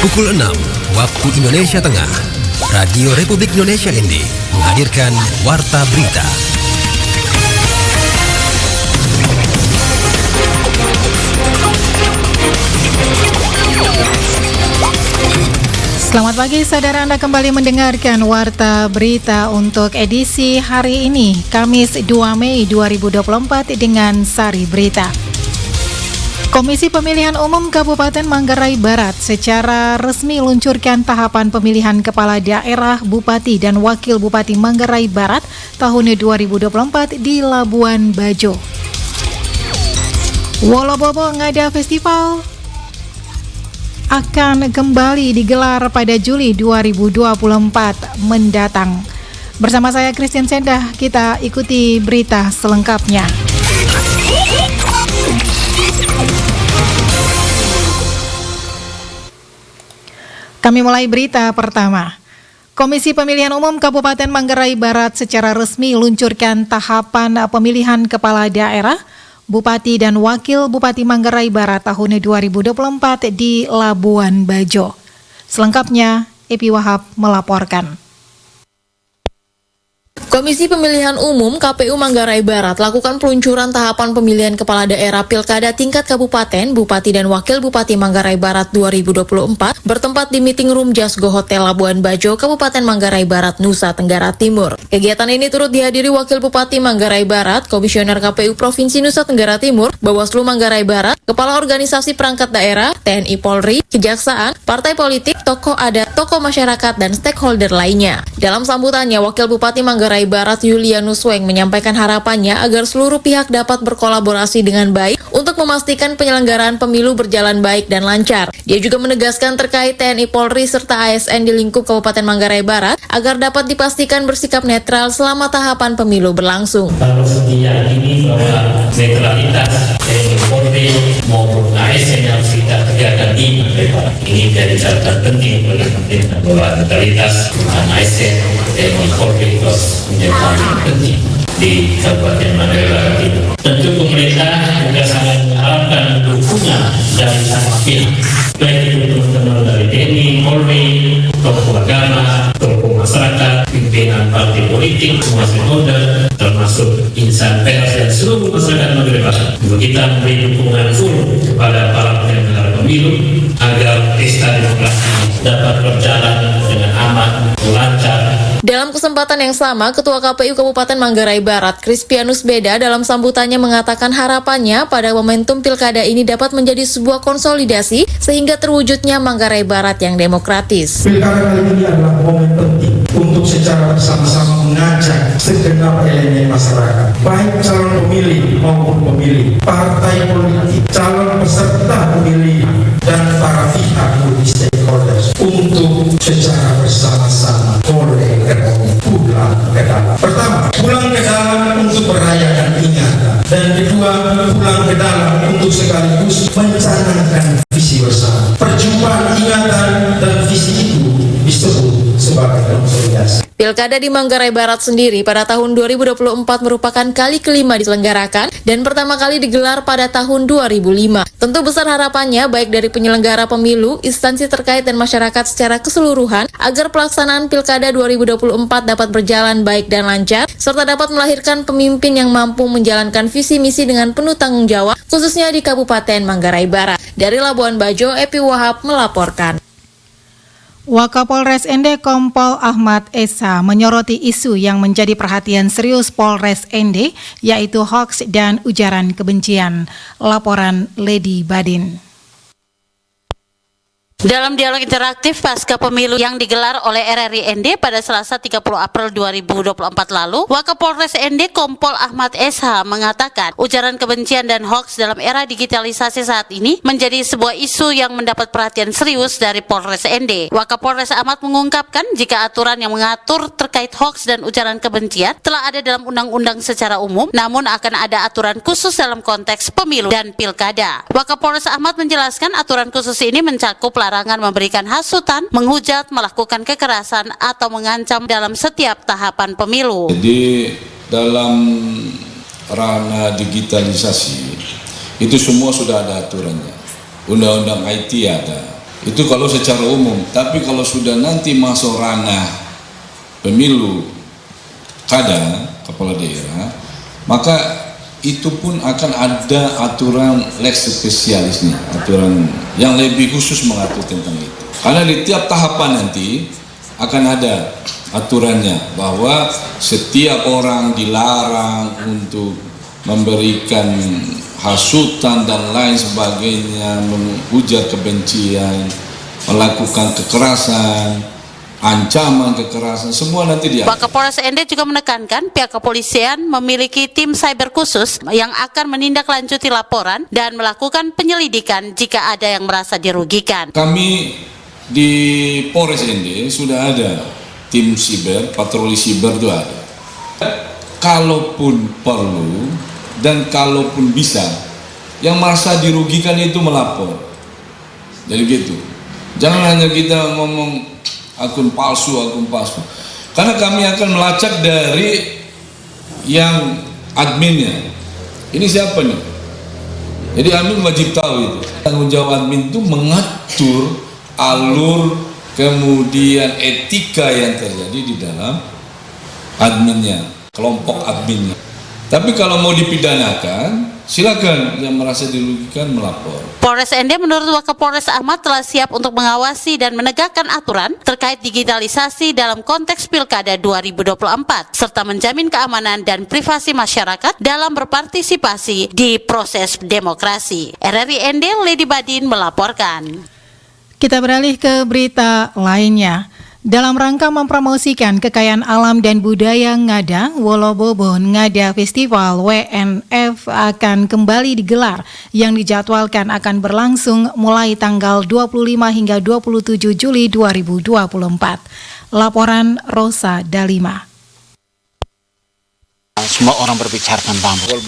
Pukul 6 waktu Indonesia Tengah, Radio Republik Indonesia ND menghadirkan Warta Berita. Selamat pagi saudara, Anda kembali mendengarkan Warta Berita untuk edisi hari ini, Kamis 2 Mei 2024 dengan Sari Berita. Komisi Pemilihan Umum Kabupaten Manggarai Barat secara resmi luncurkan tahapan pemilihan Kepala Daerah, Bupati dan Wakil Bupati Manggarai Barat tahun 2024 di Labuan Bajo. Wolobobo Ngada Festival akan kembali digelar pada Juli 2024 mendatang. Bersama saya Christian Sendah, kita ikuti berita selengkapnya. Kami mulai berita pertama. Komisi Pemilihan Umum Kabupaten Manggarai Barat secara resmi luncurkan tahapan pemilihan Kepala Daerah, Bupati dan Wakil Bupati Manggarai Barat tahun 2024 di Labuan Bajo. Selengkapnya, Epi Wahab melaporkan. Komisi Pemilihan Umum KPU Manggarai Barat lakukan peluncuran tahapan pemilihan Kepala Daerah Pilkada tingkat Kabupaten, Bupati dan Wakil Bupati Manggarai Barat 2024 bertempat di Meeting Room Jasgo Hotel Labuan Bajo, Kabupaten Manggarai Barat, Nusa Tenggara Timur. Kegiatan ini turut dihadiri Wakil Bupati Manggarai Barat, Komisioner KPU Provinsi Nusa Tenggara Timur, Bawaslu Manggarai Barat, Kepala Organisasi Perangkat Daerah, TNI Polri, Kejaksaan, partai politik, tokoh adat, tokoh masyarakat, dan stakeholder lainnya. Dalam sambutannya, Wakil Bupati Manggarai Barat Julianus Weng menyampaikan harapannya agar seluruh pihak dapat berkolaborasi dengan baik untuk memastikan penyelenggaraan pemilu berjalan baik dan lancar. Dia juga menegaskan terkait TNI Polri serta ASN di lingkup Kabupaten Manggarai Barat agar dapat dipastikan bersikap netral selama tahapan pemilu berlangsung. Kalau setia ini bahwa netralitas TNI Polri maupun ASN yang harus kita tegakkan di Manggarai Barat ini jadi catatan penting bagi pemerintah bahwa netralitas ASN TNI Polri terus menjadi penting di Kabupaten Manggarai Barat ini. Tentu pemerintah juga sangat mengharapkan dukungan dari semua pihak, baik itu teman-teman dari TNI, Polri, tokoh agama, tokoh masyarakat, pimpinan partai politik, semua stakeholder, termasuk insan pers dan seluruh masyarakat Manggarai Barat. Kita memberi dukungan full kepada para penyelenggara pemilu agar pesta demokrasi dapat berjalan dengan aman, lancar. Dalam kesempatan yang sama, Ketua KPU Kabupaten Manggarai Barat, Crispianus Beda, dalam sambutannya mengatakan harapannya pada momentum pilkada ini dapat menjadi sebuah konsolidasi sehingga terwujudnya Manggarai Barat yang demokratis. Pilkada kali ini adalah momen penting untuk secara bersama-sama mengajak segenap elemen masyarakat, baik calon pemilih maupun pemilih, partai politik, calon peserta pemilihan, dan para pihak multi-stakeholders untuk secara bersama-sama pulang ke dalam. Pertama, pulang ke dalam untuk merayakan ingatan, dan kedua, pulang ke dalam untuk sekaligus mencanangkan visi bersama. Perjumpaan ingatan dan visi itu disebut sebagai konsolidasi. Pilkada di Manggarai Barat sendiri pada tahun 2024 merupakan kali kelima diselenggarakan dan pertama kali digelar pada tahun 2005. Tentu besar harapannya baik dari penyelenggara pemilu, instansi terkait dan masyarakat secara keseluruhan agar pelaksanaan Pilkada 2024 dapat berjalan baik dan lancar serta dapat melahirkan pemimpin yang mampu menjalankan visi misi dengan penuh tanggung jawab khususnya di Kabupaten Manggarai Barat. Dari Labuan Bajo, Epi Wahab melaporkan. Wakapolres ND Kompol Ahmad Esa menyoroti isu yang menjadi perhatian serius Polres ND, yaitu hoaks dan ujaran kebencian. Laporan Lady Badin. Dalam dialog interaktif pasca pemilu yang digelar oleh RRI ND pada Selasa 30 April 2024 lalu, Wakapolres ND Kompol Ahmad SH mengatakan ujaran kebencian dan hoaks dalam era digitalisasi saat ini menjadi sebuah isu yang mendapat perhatian serius dari Polres ND. Wakapolres Ahmad mengungkapkan jika aturan yang mengatur terkait hoaks dan ujaran kebencian telah ada dalam undang-undang secara umum, namun akan ada aturan khusus dalam konteks pemilu dan pilkada. Wakapolres Ahmad menjelaskan aturan khusus ini mencakup larangan memberikan hasutan, menghujat, melakukan kekerasan, atau mengancam dalam setiap tahapan pemilu. Jadi dalam ranah digitalisasi itu semua sudah ada aturannya. Undang-undang IT ada, Itu kalau secara umum. Tapi kalau sudah nanti masuk ranah pemilu kada kepala daerah, maka itu pun akan ada aturan lex specialisnya, aturan yang lebih khusus mengatur tentang itu. Karena di tiap tahapan nanti akan ada aturannya bahwa setiap orang dilarang untuk memberikan hasutan dan lain sebagainya, menghujat kebencian, melakukan kekerasan, ancaman kekerasan, semua nanti dia. Wakapolres ND juga menekankan pihak kepolisian memiliki tim cyber khusus yang akan menindaklanjuti laporan dan melakukan penyelidikan jika ada yang merasa dirugikan. Kami di Polres ND sudah ada tim siber, patroli siber itu ada. Kalaupun perlu dan kalaupun bisa, yang merasa dirugikan itu melapor. Jadi gitu. Jangan hanya kita ngomong akun palsu. Karena kami akan melacak dari yang adminnya. Ini siapa nih? Jadi admin wajib tahu itu. Tanggung jawab admin itu mengatur alur kemudian etika yang terjadi di dalam adminnya, kelompok adminnya. Tapi kalau mau dipidanakan, silakan yang merasa dirugikan melapor. Polres ND menurut Wakapolres Ahmad telah siap untuk mengawasi dan menegakkan aturan terkait digitalisasi dalam konteks Pilkada 2024 serta menjamin keamanan dan privasi masyarakat dalam berpartisipasi di proses demokrasi. RRI ND Lady Badin melaporkan. Kita beralih ke berita lainnya. Dalam rangka mempromosikan kekayaan alam dan budaya Ngada, Wolobobo Ngada Festival WNF akan kembali digelar yang dijadwalkan akan berlangsung mulai tanggal 25 hingga 27 Juli 2024. Laporan Rosa Dalima. Semua orang berbicara tentang bambu.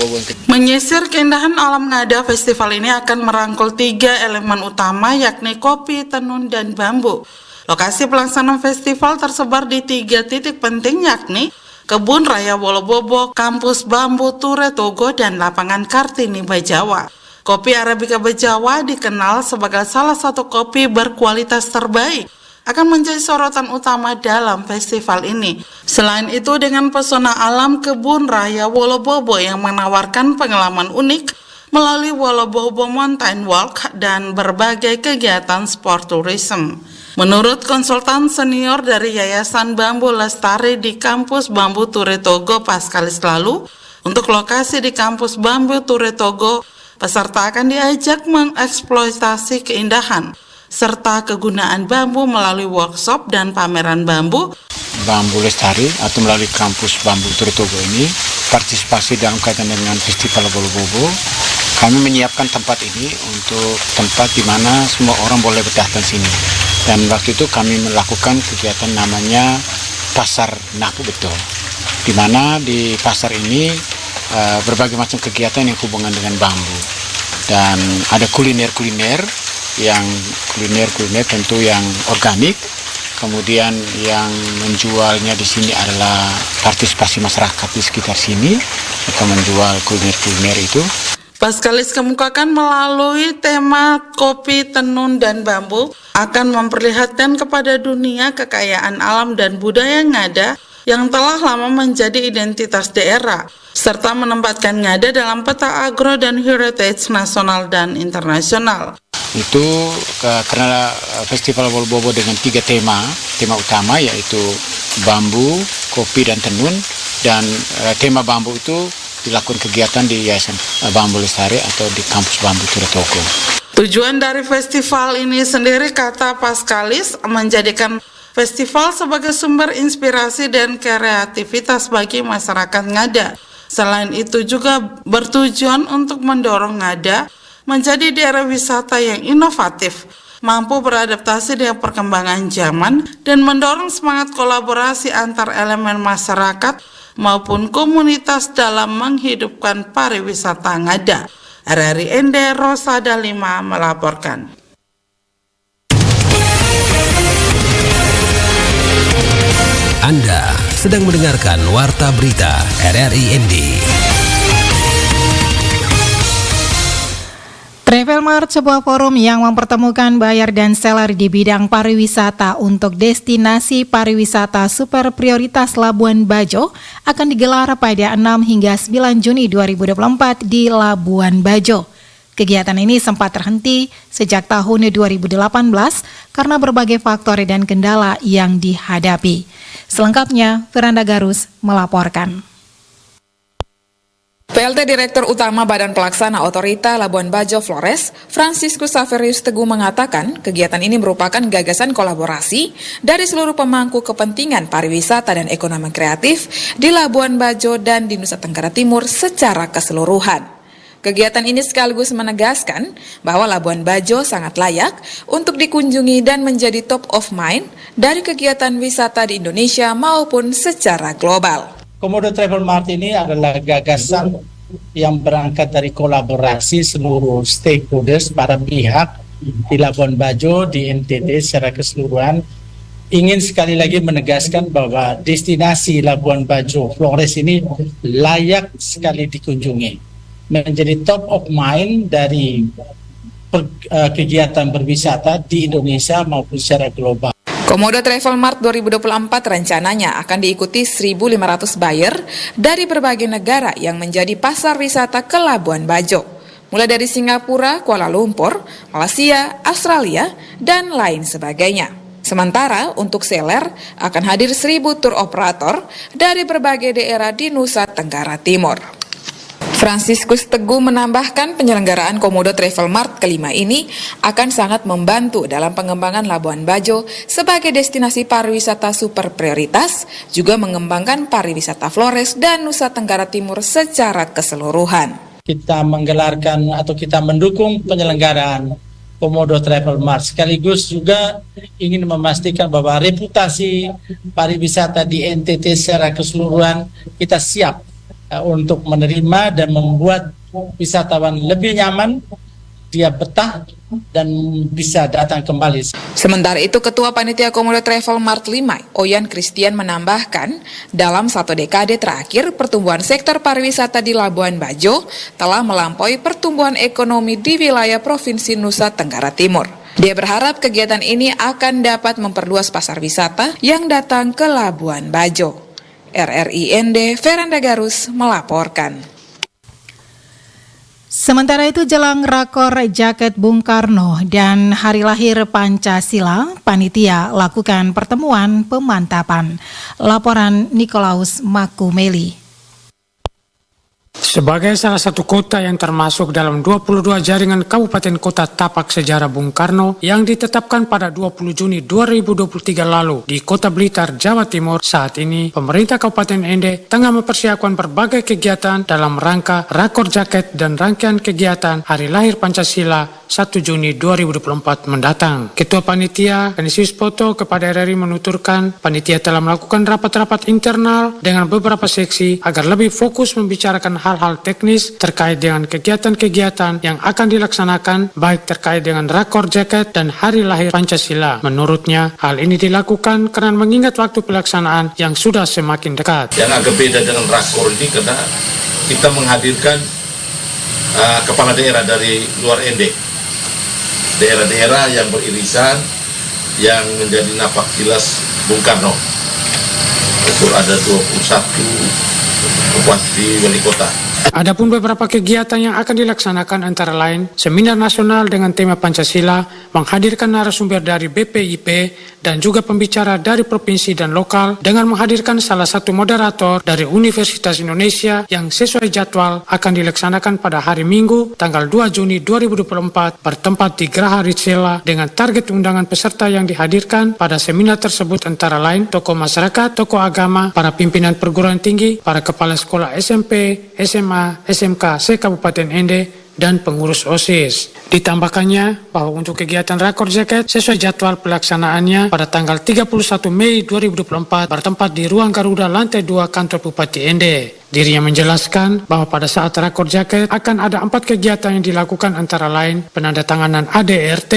Menyisir keindahan alam Ngada, festival ini akan merangkul 3 elemen utama yakni kopi, tenun, dan bambu. Lokasi pelaksanaan festival tersebar di 3 titik penting yakni Kebun Raya Wolobobo, Kampus Bambu Ture Togo, dan Lapangan Kartini Bajawa. Kopi Arabica Bajawa dikenal sebagai salah satu kopi berkualitas terbaik, akan menjadi sorotan utama dalam festival ini. Selain itu, dengan pesona alam Kebun Raya Wolobobo yang menawarkan pengalaman unik melalui Wolobobo Mountain Walk dan berbagai kegiatan sport tourism. Menurut konsultan senior dari Yayasan Bambu Lestari di Kampus Bambu Ture Togo Paskalis lalu, untuk lokasi di Kampus Bambu Ture Togo, peserta akan diajak mengeksploitasi keindahan serta kegunaan bambu melalui workshop dan pameran bambu. Bambu Lestari atau melalui Kampus Bambu Ture Togo ini partisipasi dalam kaitan dengan Festival Wolobobo. Kami menyiapkan tempat ini untuk tempat di mana semua orang boleh berdatang sini. Dan waktu itu kami melakukan kegiatan namanya Pasar Napu Betul, di mana di pasar ini berbagai macam kegiatan yang hubungan dengan bambu. Dan ada kuliner-kuliner tentu yang organik. Kemudian yang menjualnya di sini adalah partisipasi masyarakat di sekitar sini akan menjual kuliner-kuliner itu. Paskalis kemukakan melalui tema kopi, tenun, dan bambu akan memperlihatkan kepada dunia kekayaan alam dan budaya Ngada yang telah lama menjadi identitas daerah, serta menempatkan Ngada dalam peta agro dan heritage nasional dan internasional. Itu karena Festival Wolobobo dengan 3 tema utama yaitu bambu, kopi, dan tenun, dan tema bambu itu dilakukan kegiatan di Yayasan Bambu Lestari atau di Kampus Bambu Ture Togo. Tujuan dari festival ini sendiri, kata Paskalis, menjadikan festival sebagai sumber inspirasi dan kreativitas bagi masyarakat Ngada. Selain itu juga bertujuan untuk mendorong Ngada menjadi daerah wisata yang inovatif, mampu beradaptasi dengan perkembangan zaman, dan mendorong semangat kolaborasi antar elemen masyarakat maupun komunitas dalam menghidupkan pariwisata Ngada. RRI ND Rosa Dalima melaporkan. Anda sedang mendengarkan Warta Berita RRI ND. Travel Mart, sebuah forum yang mempertemukan buyer dan seller di bidang pariwisata untuk destinasi pariwisata super prioritas Labuan Bajo, akan digelar pada 6 hingga 9 Juni 2024 di Labuan Bajo. Kegiatan ini sempat terhenti sejak tahun 2018 karena berbagai faktor dan kendala yang dihadapi. Selengkapnya, Firanda Garus melaporkan. PLT Direktur Utama Badan Pelaksana Otorita Labuan Bajo Flores, Franciscus Saverius Teguh mengatakan kegiatan ini merupakan gagasan kolaborasi dari seluruh pemangku kepentingan pariwisata dan ekonomi kreatif di Labuan Bajo dan di Nusa Tenggara Timur secara keseluruhan. Kegiatan ini sekaligus menegaskan bahwa Labuan Bajo sangat layak untuk dikunjungi dan menjadi top of mind dari kegiatan wisata di Indonesia maupun secara global. Komodo Travel Mart ini adalah gagasan yang berangkat dari kolaborasi seluruh stakeholders, para pihak di Labuan Bajo, di NTT secara keseluruhan. Ingin sekali lagi menegaskan bahwa destinasi Labuan Bajo Flores ini layak sekali dikunjungi. Menjadi top of mind dari kegiatan berwisata di Indonesia maupun secara global. Komodo Travel Mart 2024 rencananya akan diikuti 1.500 buyer dari berbagai negara yang menjadi pasar wisata ke Labuan Bajo, mulai dari Singapura, Kuala Lumpur, Malaysia, Australia, dan lain sebagainya. Sementara untuk seller akan hadir 1.000 tour operator dari berbagai daerah di Nusa Tenggara Timur. Franciscus Teguh menambahkan penyelenggaraan Komodo Travel Mart kelima ini akan sangat membantu dalam pengembangan Labuan Bajo sebagai destinasi pariwisata super prioritas, juga mengembangkan pariwisata Flores dan Nusa Tenggara Timur secara keseluruhan. Kita menggelarkan atau kita mendukung penyelenggaraan Komodo Travel Mart, sekaligus juga ingin memastikan bahwa reputasi pariwisata di NTT secara keseluruhan kita siap untuk menerima dan membuat wisatawan lebih nyaman, dia betah dan bisa datang kembali. Sementara itu, Ketua Panitia Komodo Travel Mart 5, Oyan Christian menambahkan, dalam 1 dekade terakhir, pertumbuhan sektor pariwisata di Labuan Bajo telah melampaui pertumbuhan ekonomi di wilayah Provinsi Nusa Tenggara Timur. Dia berharap kegiatan ini akan dapat memperluas pasar wisata yang datang ke Labuan Bajo. RRIND Firanda Garus melaporkan. Sementara itu, jelang rakor jaket Bung Karno dan hari lahir Pancasila, panitia lakukan pertemuan pemantapan. Laporan Nikolaus Makumeli. Sebagai salah satu kota yang termasuk dalam 22 jaringan kabupaten kota tapak sejarah Bung Karno yang ditetapkan pada 20 Juni 2023 lalu di Kota Blitar, Jawa Timur, saat ini pemerintah Kabupaten Ende tengah mempersiapkan berbagai kegiatan dalam rangka rakor jaket dan rangkaian kegiatan Hari Lahir Pancasila 1 Juni 2024 mendatang. Ketua Panitia Kanisius Poto kepada RRI menuturkan panitia telah melakukan rapat-rapat internal dengan beberapa seksi agar lebih fokus membicarakan hal-hal teknis terkait dengan kegiatan-kegiatan yang akan dilaksanakan baik terkait dengan rakor jaket dan Hari Lahir Pancasila. Menurutnya, hal ini dilakukan karena mengingat waktu pelaksanaan yang sudah semakin dekat. Yang agak beda dengan rakor ini karena kita menghadirkan kepala daerah dari luar Ende, daerah-daerah yang beririsan yang menjadi napak tilas Bung Karno. Itu ada 21 bupati wali kota. Adapun beberapa kegiatan yang akan dilaksanakan antara lain seminar nasional dengan tema Pancasila, menghadirkan narasumber dari BPIP dan juga pembicara dari provinsi dan lokal dengan menghadirkan salah satu moderator dari Universitas Indonesia yang sesuai jadwal akan dilaksanakan pada hari Minggu tanggal 2 Juni 2024 bertempat di Geraha Ritsela dengan target undangan peserta yang dihadirkan pada seminar tersebut antara lain tokoh masyarakat, tokoh agama, para pimpinan perguruan tinggi, para kepala sekolah SMP, SMA, SMK se-Kabupaten Ende, dan pengurus OSIS. Ditambahkannya bahwa untuk kegiatan rakor jaket sesuai jadwal pelaksanaannya pada tanggal 31 Mei 2024 bertempat di Ruang Garuda lantai 2 kantor Bupati Ende. Dirinya menjelaskan bahwa pada saat rakor jaket akan ada 4 kegiatan yang dilakukan antara lain penandatanganan ADRT,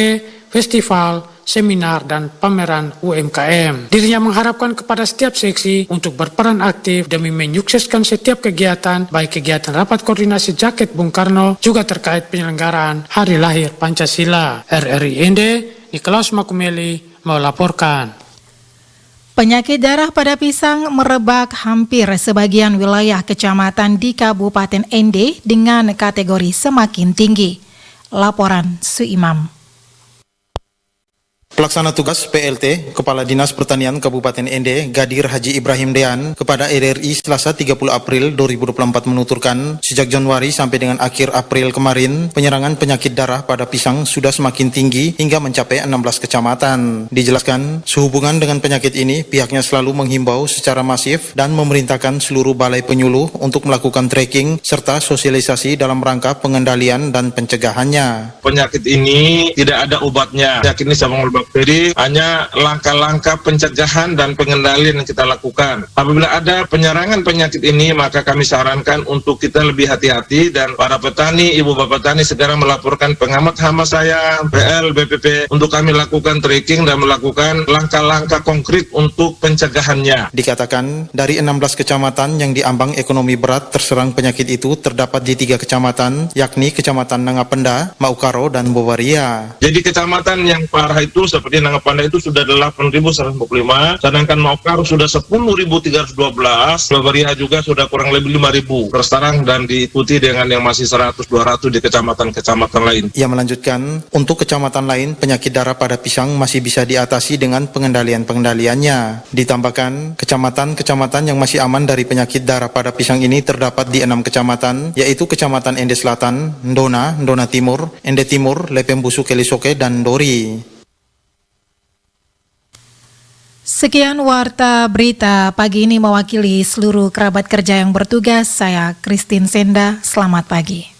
festival, seminar, dan pameran UMKM. Dirinya mengharapkan kepada setiap seksi untuk berperan aktif demi menyukseskan setiap kegiatan, baik kegiatan rapat koordinasi jaket Bung Karno, juga terkait penyelenggaraan Hari Lahir Pancasila. RRI ND, Nikolaus Makumeli melaporkan. Penyakit darah pada pisang merebak hampir sebagian wilayah kecamatan di Kabupaten ND dengan kategori semakin tinggi. Laporan Suimam. Pelaksana tugas PLT Kepala Dinas Pertanian Kabupaten ND Gadir Haji Ibrahim Dean kepada RRI Selasa 30 April 2024 menuturkan sejak Januari sampai dengan akhir April kemarin penyerangan penyakit darah pada pisang sudah semakin tinggi hingga mencapai 16 kecamatan. Dijelaskan sehubungan dengan penyakit ini pihaknya selalu menghimbau secara masif dan memerintahkan seluruh balai penyuluh untuk melakukan tracking serta sosialisasi dalam rangka pengendalian dan pencegahannya. Penyakit ini tidak ada obatnya. Penyakit ini sama bakteri, hanya langkah-langkah pencegahan dan pengendalian yang kita lakukan. Apabila ada penyerangan penyakit ini, maka kami sarankan untuk kita lebih hati-hati dan para petani, ibu bapak petani segera melaporkan pengamat hama saya, PL, BPP, untuk kami lakukan tracking dan melakukan langkah-langkah konkret untuk pencegahannya. Dikatakan dari 16 kecamatan yang diambang ekonomi berat terserang penyakit itu terdapat di 3 kecamatan, yakni Kecamatan Nangapenda, Maukaro, dan Bowaria. Jadi kecamatan yang parah itu seperti Nangapanda itu sudah 8.145, sedangkan Maukaro sudah 10.312, Bowaria juga sudah kurang lebih 5.000 terserang dan diikuti dengan yang masih 100-200 di kecamatan-kecamatan lain. Ia melanjutkan, untuk kecamatan lain penyakit darah pada pisang masih bisa diatasi dengan pengendaliannya. Ditambahkan, kecamatan-kecamatan yang masih aman dari penyakit darah pada pisang ini terdapat di 6 kecamatan, yaitu Kecamatan Ende Selatan, Ndona, Ndona Timur, Ende Timur, Lepembusu, Kelisoke, dan Dori. Sekian warta berita pagi ini mewakili seluruh kerabat kerja yang bertugas. Saya Christine Senda, selamat pagi.